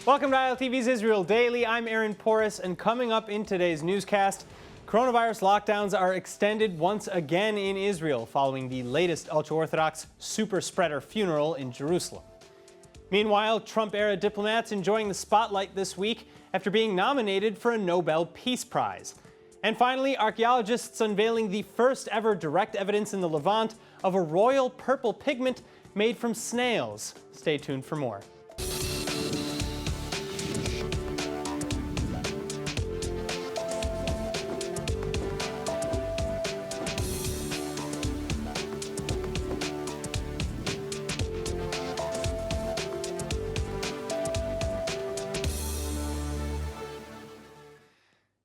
Welcome to ILTV's Israel Daily. I'm Aaron Porras, and coming up in today's newscast, coronavirus lockdowns are extended once again in Israel following the latest ultra-orthodox super spreader funeral in Jerusalem. Meanwhile, Trump-era diplomats enjoying the spotlight this week after being nominated for a Nobel Peace Prize. And finally, archaeologists unveiling the first ever direct evidence in the Levant of a royal purple pigment made from snails. Stay tuned for more.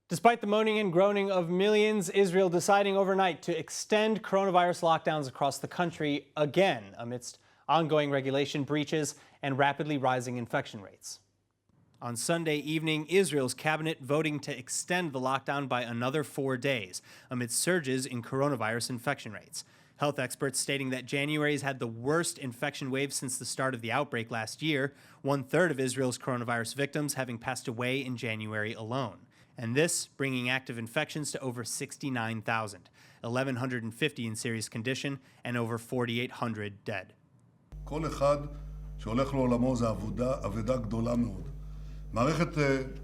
Despite the moaning and groaning of millions, Israel deciding overnight to extend coronavirus lockdowns across the country again amidst ongoing regulation breaches and rapidly rising infection rates. On Sunday evening, Israel's cabinet voting to extend the lockdown by another 4 days amidst surges in coronavirus infection rates. Health experts stating that January's had the worst infection wave since the start of the outbreak last year, 1/3 of Israel's coronavirus victims having passed away in January alone. And this bringing active infections to over 69,000, 1,150 in serious condition, and over 4,800 dead. כל אחד שהולך לעולמו זה אבדה גדולה מאוד. מערכת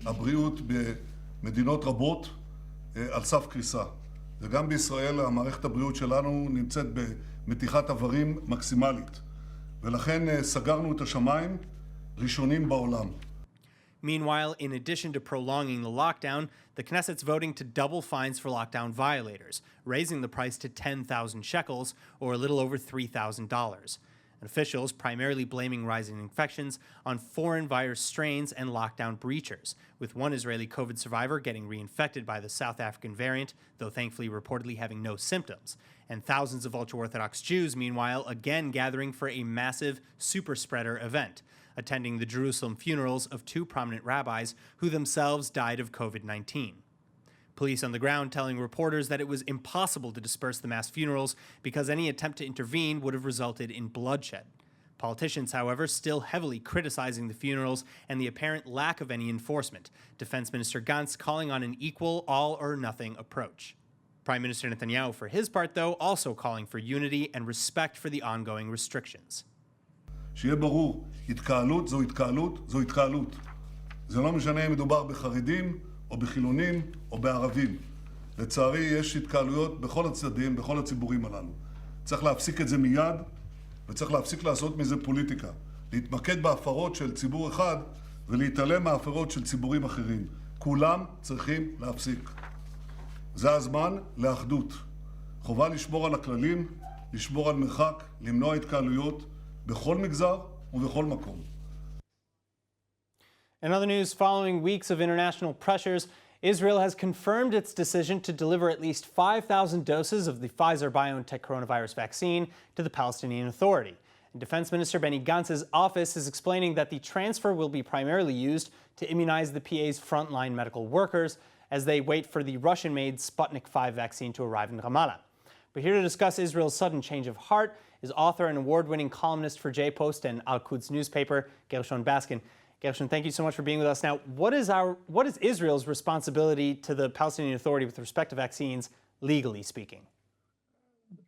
הבריאות במדינות רבות על סף קריסה. וגם בישראל המערכת הבריאות שלנו נמצאת במתיחת איברים מקסימלית. ולכן סגרנו את השמיים ראשונים בעולם. Meanwhile, in addition to prolonging the lockdown, the Knesset's voting to double fines for lockdown violators, raising the price to 10,000 shekels, or a little over $3,000. And officials primarily blaming rising infections on foreign virus strains and lockdown breachers, with one Israeli COVID survivor getting reinfected by the South African variant, though thankfully reportedly having no symptoms. And thousands of ultra-Orthodox Jews, meanwhile, again gathering for a massive super spreader event, attending the Jerusalem funerals of 2 prominent rabbis who themselves died of COVID-19. Police on the ground telling reporters that it was impossible to disperse the mass funerals because any attempt to intervene would have resulted in bloodshed. Politicians, however, still heavily criticizing the funerals and the apparent lack of any enforcement. Defense Minister Gantz calling on an equal all-or-nothing approach. Prime Minister Netanyahu, for his part, though, also calling for unity and respect for the ongoing restrictions. שיהיה ברור, התקהלות זו התקהלות זו התקהלות. זה לא משנה אם מדובר בחרדים או בחילונים או בערבים. לצערי יש התקהלויות בכל הצדדים, בכל הציבורים הללו. צריך להפסיק את זה מיד וצריך להפסיק לעשות מזה פוליטיקה. להתמקד בהפרות של ציבור אחד ולהתעלם מההפרות של ציבורים אחרים. כולם צריכים להפסיק. זה הזמן לאחדות. חובה לשמור על הכללים, לשמור על מרחק, למנוע התקהלויות. בכל מגזר ובכל מקום. In other news, following weeks of international pressures, Israel has confirmed its decision to deliver at least 5,000 doses of the Pfizer-BioNTech coronavirus vaccine to the Palestinian Authority. And Defense Minister Benny Gantz's office is explaining that the transfer will be primarily used to immunize the PA's frontline medical workers as they wait for the Russian-made Sputnik V vaccine to arrive in Ramallah. But here to discuss Israel's sudden change of heart is author and award-winning columnist for J-Post and Al-Quds newspaper, Gershon Baskin. Gershon, thank you so much for being with us. Now, what is Israel's responsibility to the Palestinian Authority with respect to vaccines, legally speaking?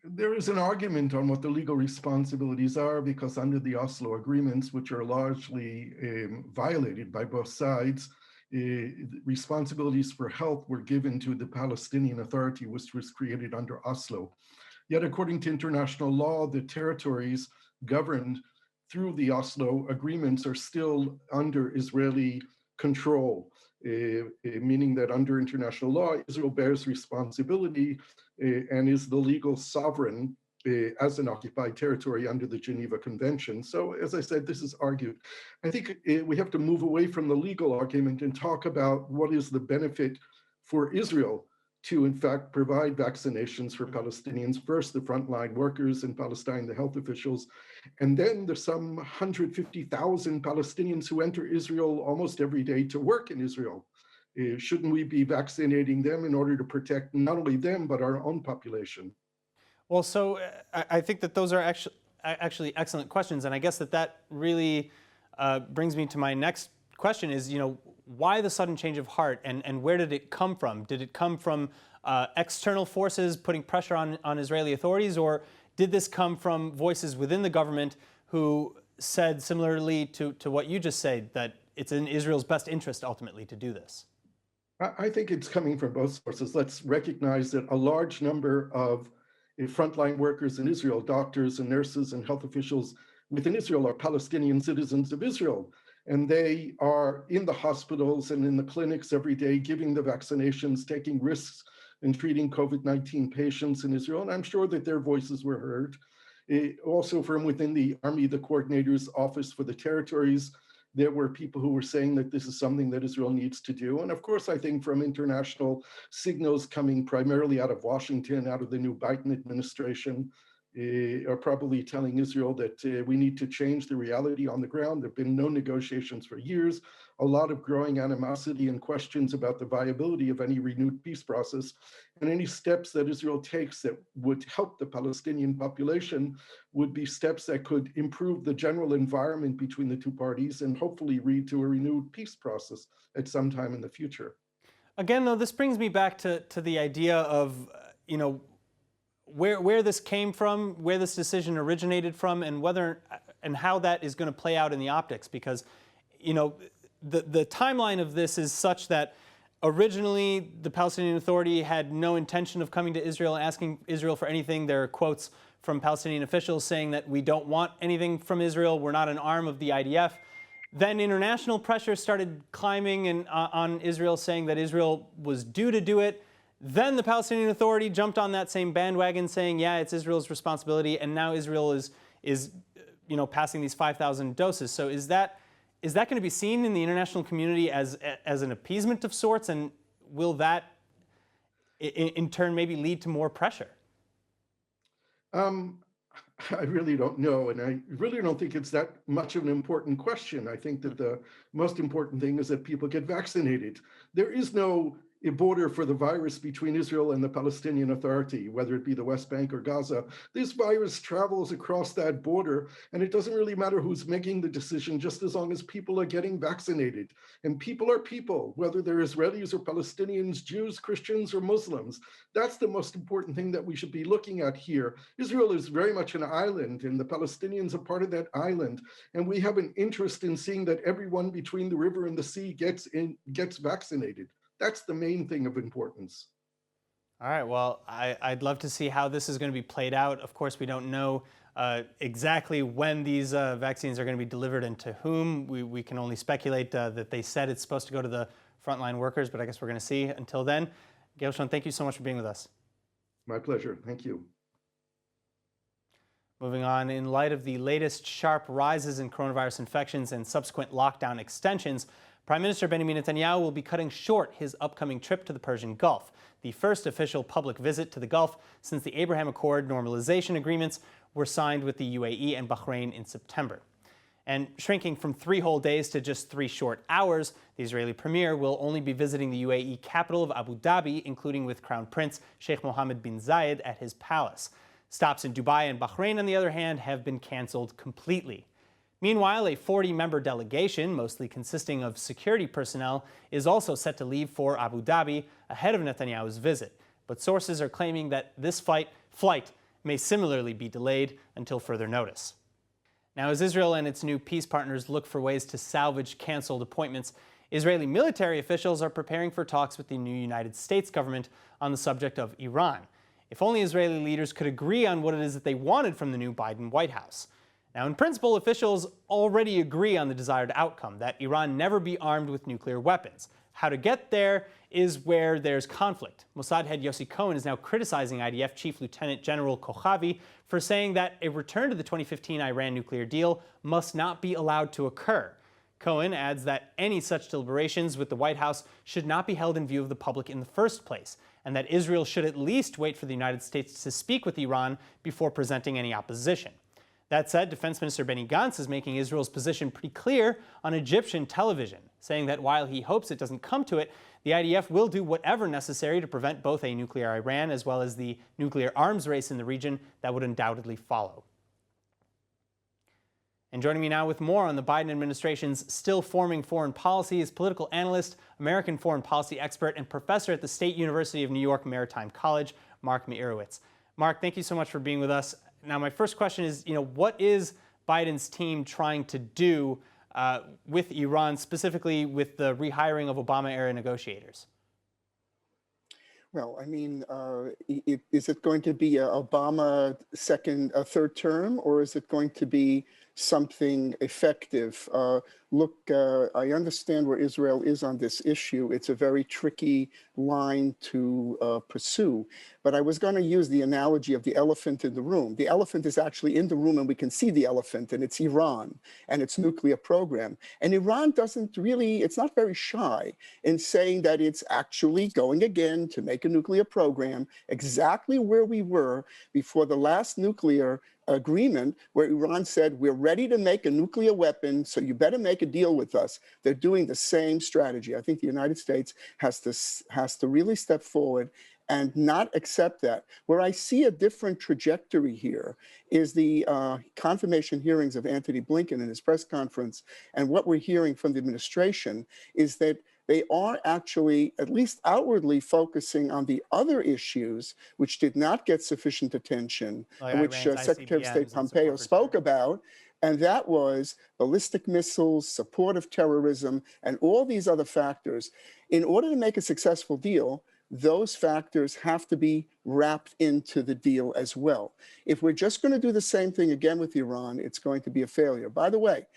There is an argument on what the legal responsibilities are because under the Oslo agreements, which are largely violated by both sides, responsibilities for health were given to the Palestinian Authority, which was created under Oslo. Yet, according to international law, the territories governed through the Oslo agreements are still under Israeli control, meaning that under international law, Israel bears responsibility and is the legal sovereign as an occupied territory under the Geneva Convention. So, as I said, this is argued. I think we have to move away from the legal argument and talk about what is the benefit for Israel to, in fact, provide vaccinations for Palestinians, first the frontline workers in Palestine, the health officials, and then there's some 150,000 Palestinians who enter Israel almost every day to work in Israel. Shouldn't we be vaccinating them in order to protect not only them, but our own population? Well, so I think that those are actually excellent questions, and I guess that really brings me to my next question is, why the sudden change of heart, and where did it come from? Did it come from external forces putting pressure on Israeli authorities, or did this come from voices within the government who said similarly to what you just said, that it's in Israel's best interest ultimately to do this? I think it's coming from both sources. Let's recognize that a large number of frontline workers in Israel, doctors and nurses and health officials within Israel, are Palestinian citizens of Israel. And they are in the hospitals and in the clinics every day, giving the vaccinations, taking risks in treating COVID-19 patients in Israel. And I'm sure that their voices were heard. Also from within the army, the coordinator's office for the territories, there were people who were saying that this is something that Israel needs to do. And of course, I think from international signals coming primarily out of Washington, out of the new Biden administration, are probably telling Israel that we need to change the reality on the ground. There have been no negotiations for years, a lot of growing animosity and questions about the viability of any renewed peace process. And any steps that Israel takes that would help the Palestinian population would be steps that could improve the general environment between the two parties and hopefully lead to a renewed peace process at some time in the future. Again, though, this brings me back to the idea of, where this came from, where this decision originated from, and whether and how that is going to play out in the optics. Because, the timeline of this is such that originally the Palestinian Authority had no intention of coming to Israel and asking Israel for anything. There are quotes from Palestinian officials saying that we don't want anything from Israel, we're not an arm of the IDF. Then international pressure started climbing on Israel, saying that Israel was due to do it. Then the Palestinian Authority jumped on that same bandwagon, saying, yeah, it's Israel's responsibility, and now Israel is passing these 5,000 doses. So is that going to be seen in the international community as an appeasement of sorts, and will that in turn maybe lead to more pressure? I really don't know, and I really don't think it's that much of an important question. I think that the most important thing is that people get vaccinated. There is no a border for the virus between Israel and the Palestinian Authority, whether it be the West Bank or Gaza. This virus travels across that border, and it doesn't really matter who's making the decision, just as long as people are getting vaccinated. And people are people, whether they're Israelis or Palestinians, Jews, Christians, or Muslims. That's the most important thing that we should be looking at here. Israel is very much an island, and the Palestinians are part of that island. And we have an interest in seeing that everyone between the river and the sea gets vaccinated. That's the main thing of importance. All right, well, I'd love to see how this is going to be played out. Of course, we don't know exactly when these vaccines are going to be delivered and to whom. We can only speculate that they said it's supposed to go to the frontline workers, but I guess we're going to see. Until then, Gershon, thank you so much for being with us. My pleasure. Thank you. Moving on, in light of the latest sharp rises in coronavirus infections and subsequent lockdown extensions, Prime Minister Benjamin Netanyahu will be cutting short his upcoming trip to the Persian Gulf, the first official public visit to the Gulf since the Abraham Accord normalization agreements were signed with the UAE and Bahrain in September. And shrinking from 3 whole days to just 3 short hours, the Israeli premier will only be visiting the UAE capital of Abu Dhabi, including with Crown Prince Sheikh Mohammed bin Zayed at his palace. Stops in Dubai and Bahrain, on the other hand, have been canceled completely. Meanwhile, a 40-member delegation, mostly consisting of security personnel, is also set to leave for Abu Dhabi ahead of Netanyahu's visit. But sources are claiming that this flight may similarly be delayed until further notice. Now, as Israel and its new peace partners look for ways to salvage canceled appointments, Israeli military officials are preparing for talks with the new United States government on the subject of Iran. If only Israeli leaders could agree on what it is that they wanted from the new Biden White House. Now, in principle, officials already agree on the desired outcome, that Iran never be armed with nuclear weapons. How to get there is where there's conflict. Mossad head Yossi Cohen is now criticizing IDF Chief Lieutenant General Kochavi for saying that a return to the 2015 Iran nuclear deal must not be allowed to occur. Cohen adds that any such deliberations with the White House should not be held in view of the public in the first place, and that Israel should at least wait for the United States to speak with Iran before presenting any opposition. That said, Defense Minister Benny Gantz is making Israel's position pretty clear on Egyptian television, saying that while he hopes it doesn't come to it, the IDF will do whatever necessary to prevent both a nuclear Iran as well as the nuclear arms race in the region that would undoubtedly follow. And joining me now with more on the Biden administration's still forming foreign policy is political analyst, American foreign policy expert, and professor at the State University of New York Maritime College, Mark Meirowitz. Mark, thank you so much for being with us. Now, my first question is, what is Biden's team trying to do with Iran, specifically with the rehiring of Obama-era negotiators? Well, I mean, is it going to be a Obama third term, or is it going to be something effective? Look, I understand where Israel is on this issue. It's a very tricky line to pursue. But I was going to use the analogy of the elephant in the room. The elephant is actually in the room, and we can see the elephant, and it's Iran and its nuclear program. And Iran it's not very shy in saying that it's actually going again to make a nuclear program exactly where we were before the last nuclear agreement, where Iran said, we're ready to make a nuclear weapon, so you better make a deal with us. They're doing the same strategy. I think the United States has to really step forward and not accept that. Where I see a different trajectory here is the confirmation hearings of Antony Blinken in his press conference. And what we're hearing from the administration is that they are actually, at least outwardly, focusing on the other issues which did not get sufficient attention, and which Secretary of State Pompeo spoke about, and that was ballistic missiles, support of terrorism, and all these other factors. In order to make a successful deal, those factors have to be wrapped into the deal as well. If we're just going to do the same thing again with Iran, it's going to be a failure. By the way,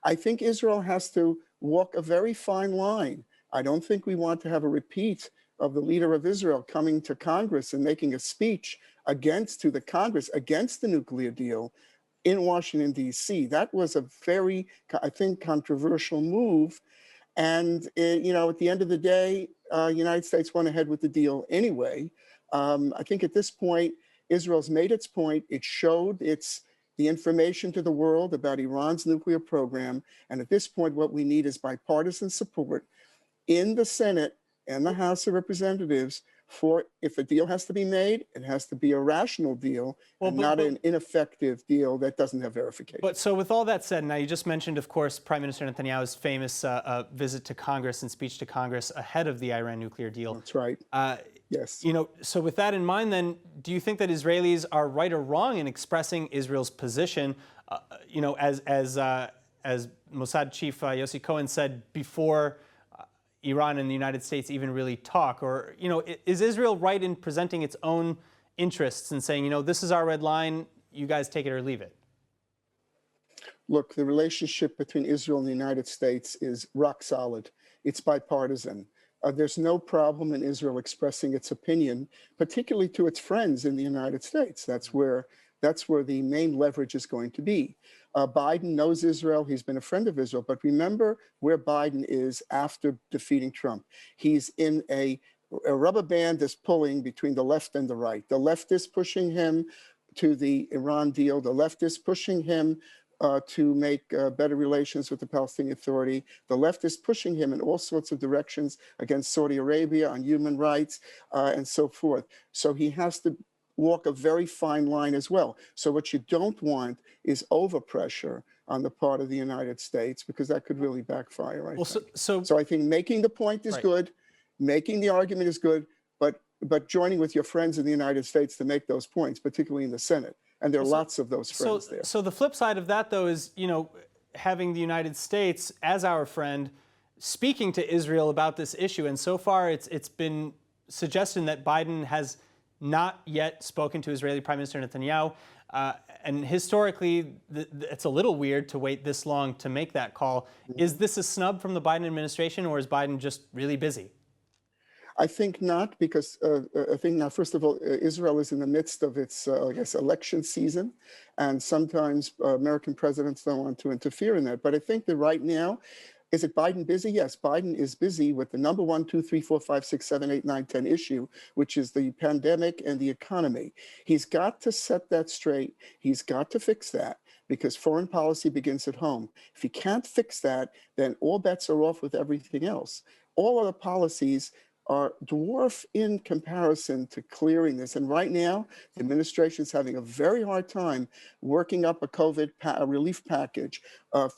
I think Israel has to walk a very fine line. I don't think we want to have a repeat of the leader of Israel coming to Congress and making a speech to the Congress against the nuclear deal in Washington, D.C. That was a very, I think, controversial move. And, at the end of the day, United States went ahead with the deal anyway. I think at this point, Israel's made its point. It showed the information to the world about Iran's nuclear program. And at this point, what we need is bipartisan support in the Senate and the House of Representatives for, if a deal has to be made, it has to be a rational deal, not an ineffective deal that doesn't have verification. But so with all that said, now you just mentioned, of course, Prime Minister Netanyahu's famous visit to Congress and speech to Congress ahead of the Iran nuclear deal. That's right. Yes. So with that in mind, then, do you think that Israelis are right or wrong in expressing Israel's position, as Mossad chief Yossi Cohen said before Iran and the United States even really talk? Or, is Israel right in presenting its own interests and saying, this is our red line, you guys take it or leave it? Look, the relationship between Israel and the United States is rock solid. It's bipartisan. There's no problem in Israel expressing its opinion, particularly to its friends in the United States. That's where the main leverage is going to be. Biden knows Israel. He's been a friend of Israel. But remember where Biden is after defeating Trump. He's in a rubber band that's pulling between the left and the right. The left is pushing him to the Iran deal. The left is pushing him to make better relations with the Palestinian Authority. The left is pushing him in all sorts of directions against Saudi Arabia on human rights and so forth. So he has to walk a very fine line as well. So what you don't want is overpressure on the part of the United States, because that could really backfire. I think. So I think making the point is good, making the argument is good, but joining with your friends in the United States to make those points, particularly in the Senate. And there are lots of those friends there. So the flip side of that, though, is, having the United States as our friend speaking to Israel about this issue. And so far, it's been suggested that Biden has not yet spoken to Israeli Prime Minister Netanyahu. And historically, it's a little weird to wait this long to make that call. Is this a snub from the Biden administration, or is Biden just really busy? I think not, because I think now, first of all, Israel is in the midst of its, election season. And sometimes American presidents don't want to interfere in that. But I think that right now, is it Biden busy? Yes, Biden is busy with the number 1, 2, 3, 4, 5, 6, 7, 8, 9, 10 issue, which is the pandemic and the economy. He's got to set that straight. He's got to fix that, because foreign policy begins at home. If he can't fix that, then all bets are off with everything else. All other policies dwarf in comparison to clearing this. And right now, the administration is having a very hard time working up a COVID relief package,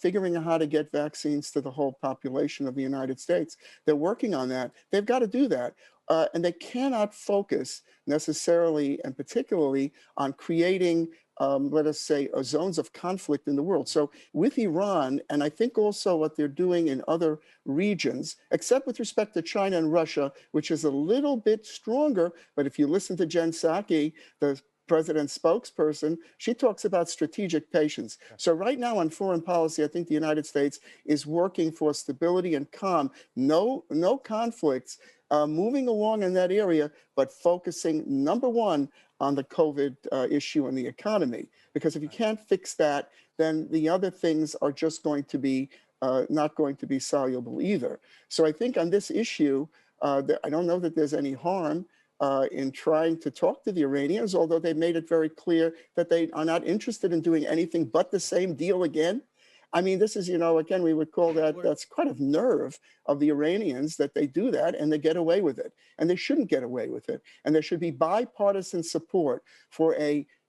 figuring out how to get vaccines to the whole population of the United States. They're working on that. They've got to do that. And they cannot focus necessarily and particularly on creating let us say, zones of conflict in the world. So with Iran, and I think also what they're doing in other regions, except with respect to China and Russia, which is a little bit stronger, but if you listen to Jen Psaki, the president's spokesperson, she talks about strategic patience. So right now on foreign policy, I think the United States is working for stability and calm, no conflicts, moving along in that area, but focusing, number one, on the COVID issue and the economy. Because if you can't fix that, then the other things are just going to be not going to be soluble either. So I think on this issue, I don't know that there's any harm in trying to talk to the Iranians, although they made it very clear that they are not interested in doing anything but the same deal again. I mean, this is, again, we would call that's quite a nerve of the Iranians that they do that and they get away with it. And they shouldn't get away with it. And there should be bipartisan support for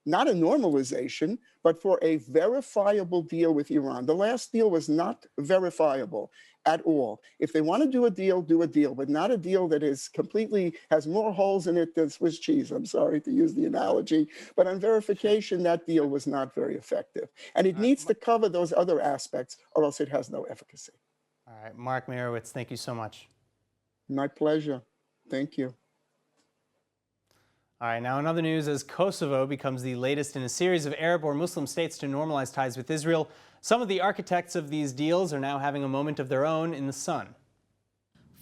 not a normalization, but for a verifiable deal with Iran. The last deal was not verifiable at all. If they want to do a deal, but not a deal that is has more holes in it than Swiss cheese. I'm sorry to use the analogy, but on verification, that deal was not very effective. And it needs to cover those other aspects or else it has no efficacy. All right, Mark Merowitz, thank you so much. My pleasure. Thank you. All right, now in other news, as Kosovo becomes the latest in a series of Arab or Muslim states to normalize ties with Israel, some of the architects of these deals are now having a moment of their own in the sun.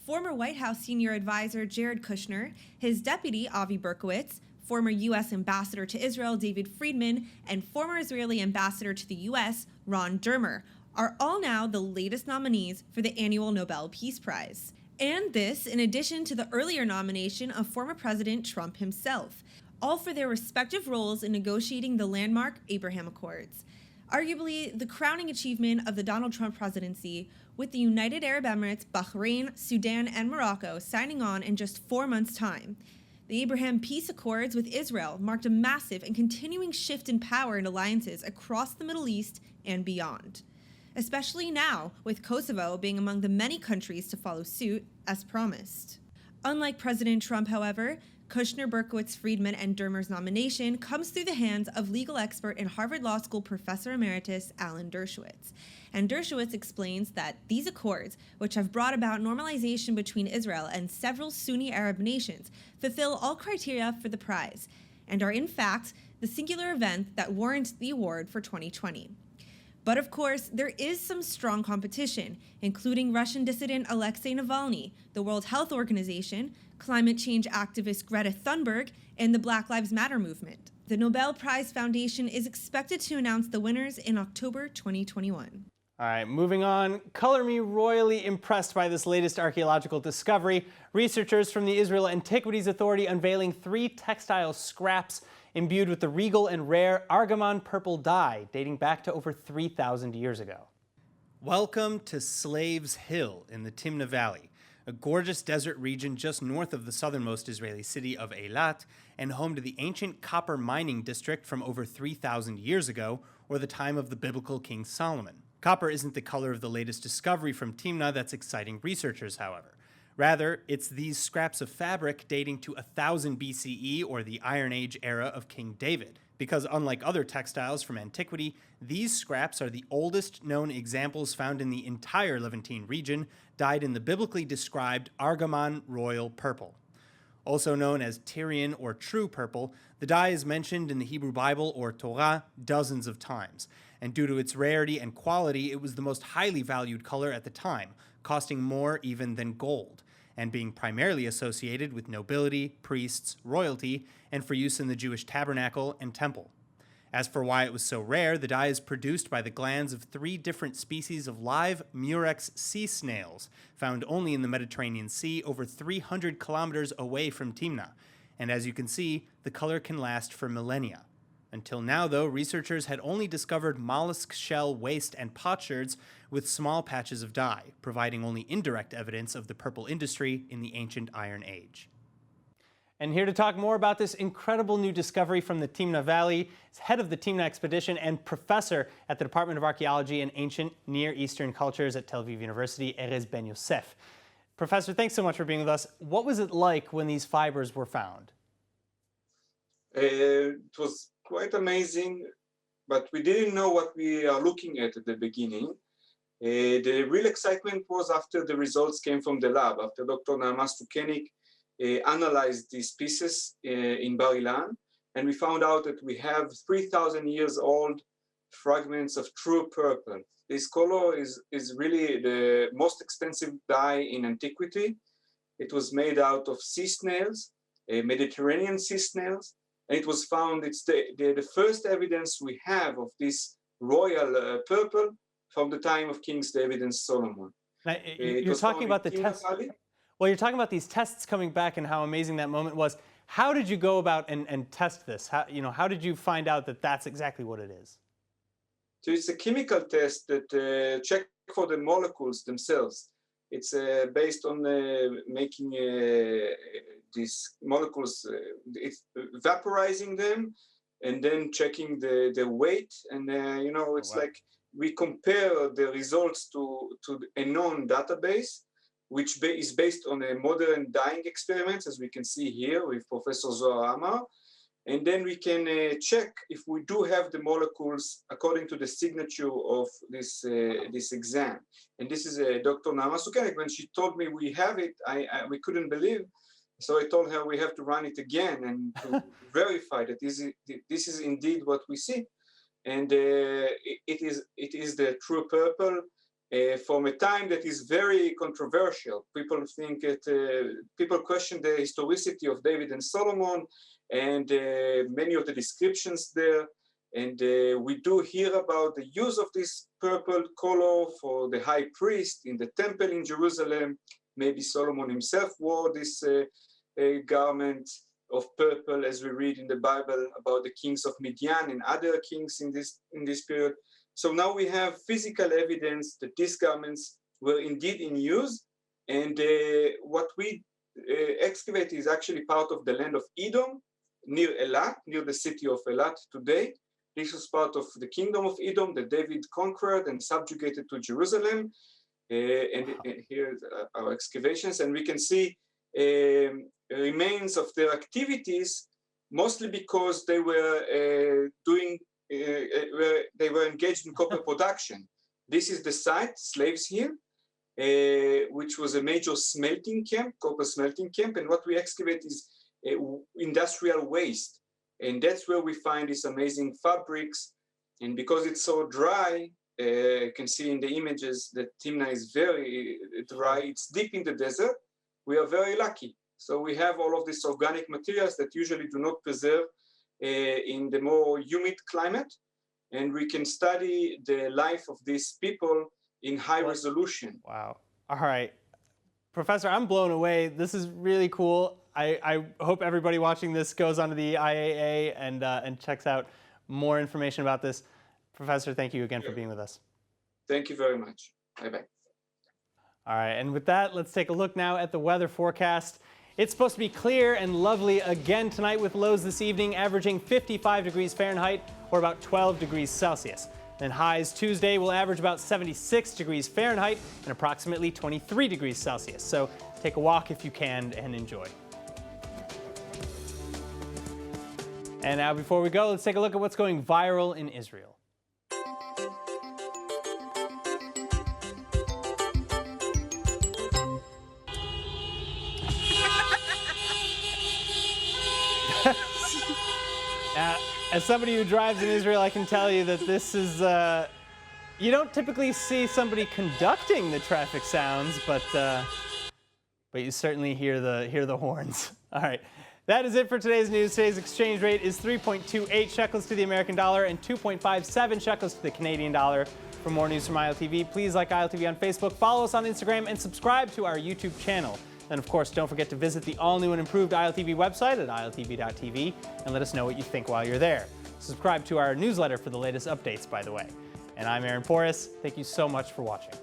Former White House senior advisor Jared Kushner, his deputy Avi Berkowitz, former U.S. ambassador to Israel David Friedman, and former Israeli ambassador to the U.S. Ron Dermer are all now the latest nominees for the annual Nobel Peace Prize. And this, in addition to the earlier nomination of former President Trump himself, all for their respective roles in negotiating the landmark Abraham Accords. Arguably the crowning achievement of the Donald Trump presidency, with the United Arab Emirates, Bahrain, Sudan, and Morocco signing on in just 4 months' time. The Abraham Peace Accords with Israel marked a massive and continuing shift in power and alliances across the Middle East and beyond. Especially now, with Kosovo being among the many countries to follow suit, as promised. Unlike President Trump, however, Kushner, Berkowitz, Friedman, and Dermer's nomination comes through the hands of legal expert and Harvard Law School professor emeritus Alan Dershowitz. And Dershowitz explains that these accords, which have brought about normalization between Israel and several Sunni Arab nations, fulfill all criteria for the prize, and are in fact the singular event that warrants the award for 2020. But of course, there is some strong competition, including Russian dissident Alexei Navalny, the World Health Organization, climate change activist Greta Thunberg, and the Black Lives Matter movement. The Nobel Prize Foundation is expected to announce the winners in October 2021. All right, moving on. Color me royally impressed by this latest archaeological discovery. Researchers from the Israel Antiquities Authority unveiling 3 textile scraps imbued with the regal and rare argamon purple dye dating back to over 3,000 years ago. Welcome to Slaves Hill in the Timna Valley, a gorgeous desert region just north of the southernmost Israeli city of Eilat and home to the ancient copper mining district from over 3,000 years ago, or the time of the biblical King Solomon. Copper isn't the color of the latest discovery from Timna that's exciting researchers, however. Rather, it's these scraps of fabric dating to 1000 BCE, or the Iron Age era of King David. Because unlike other textiles from antiquity, these scraps are the oldest known examples found in the entire Levantine region, dyed in the biblically described argamon royal purple. Also known as Tyrian or true purple, the dye is mentioned in the Hebrew Bible or Torah dozens of times, and due to its rarity and quality, it was the most highly valued color at the time, costing more even than gold, and being primarily associated with nobility, priests, royalty, and for use in the Jewish tabernacle and temple. As for why it was so rare, the dye is produced by the glands of 3 different species of live Murex sea snails, found only in the Mediterranean Sea over 300 kilometers away from Timna, and as you can see, the color can last for millennia. Until now, though, researchers had only discovered mollusk shell waste and potsherds with small patches of dye, providing only indirect evidence of the purple industry in the ancient Iron Age. And here to talk more about this incredible new discovery from the Timna Valley is head of the Timna expedition and professor at the Department of Archaeology and Ancient Near Eastern Cultures at Tel Aviv University, Erez Ben Yosef. Professor, thanks so much for being with us. What was it like when these fibers were found? It was quite amazing, but we didn't know what we are looking at the beginning. The real excitement was after the results came from the lab, after Dr. Naama Stukenik analyzed these pieces in Bar Ilan, and we found out that we have 3,000 years old fragments of true purple. This color is really the most expensive dye in antiquity. It was made out of sea snails, Mediterranean sea snails, and it was found, it's the first evidence we have of this royal purple from the time of Kings David and Solomon. Now, you're talking about the tests. Well, you're talking about these tests coming back and how amazing that moment was. How did you go about and test this? How did you find out that that's exactly what it is? So it's a chemical test that checks for the molecules themselves. It's based on making these molecules, vaporizing them, and then checking the weight. And it's like we compare the results to a known database, which is based on a modern dyeing experiments, as we can see here with Professor Zohar Amar. And then we can check if we do have the molecules according to the signature of this exam. And this is Dr. Naama Stukenik. When she told me we have it, we couldn't believe. So I told her we have to run it again and to verify that this is indeed what we see. And it is the true purple from a time that is very controversial. People think people question the historicity of David and Solomon, and many of the descriptions there. And we do hear about the use of this purple color for the high priest in the temple in Jerusalem. Maybe Solomon himself wore this garment of purple, as we read in the Bible about the kings of Midian and other kings in this period. So now we have physical evidence that these garments were indeed in use. And what we excavate is actually part of the land of Edom, near Elat, near the city of Elat today. This was part of the kingdom of Edom that David conquered and subjugated to Jerusalem. And here are our excavations, and we can see remains of their activities, mostly because they were they were engaged in copper production. This is the site, Slaves here, which was a major smelting camp, copper smelting camp, and what we excavate is industrial waste, and that's where we find these amazing fabrics. And because it's so dry, you can see in the images that Timna is very dry, it's deep in the desert. We are very lucky. So we have all of these organic materials that usually do not preserve in the more humid climate, and we can study the life of these people in high resolution. Wow. All right. Professor, I'm blown away. This is really cool. I hope everybody watching this goes onto the IAA and checks out more information about this. Professor, thank you again for being with us. Thank you very much. Bye-bye. All right, and with that, let's take a look now at the weather forecast. It's supposed to be clear and lovely again tonight with lows this evening averaging 55 degrees Fahrenheit or about 12 degrees Celsius. Then highs Tuesday will average about 76 degrees Fahrenheit and approximately 23 degrees Celsius. So take a walk if you can and enjoy. And now before we go, let's take a look at what's going viral in Israel. As somebody who drives in Israel, I can tell you that this is, you don't typically see somebody conducting the traffic sounds, but you certainly hear the horns. All right, that is it for today's news. Today's exchange rate is 3.28 shekels to the American dollar and 2.57 shekels to the Canadian dollar. For more news from ILTV, please like ILTV on Facebook, follow us on Instagram, and subscribe to our YouTube channel. And of course, don't forget to visit the all-new and improved ILTV website at iltv.tv and let us know what you think while you're there. Subscribe to our newsletter for the latest updates, by the way. And I'm Aaron Porras. Thank you so much for watching.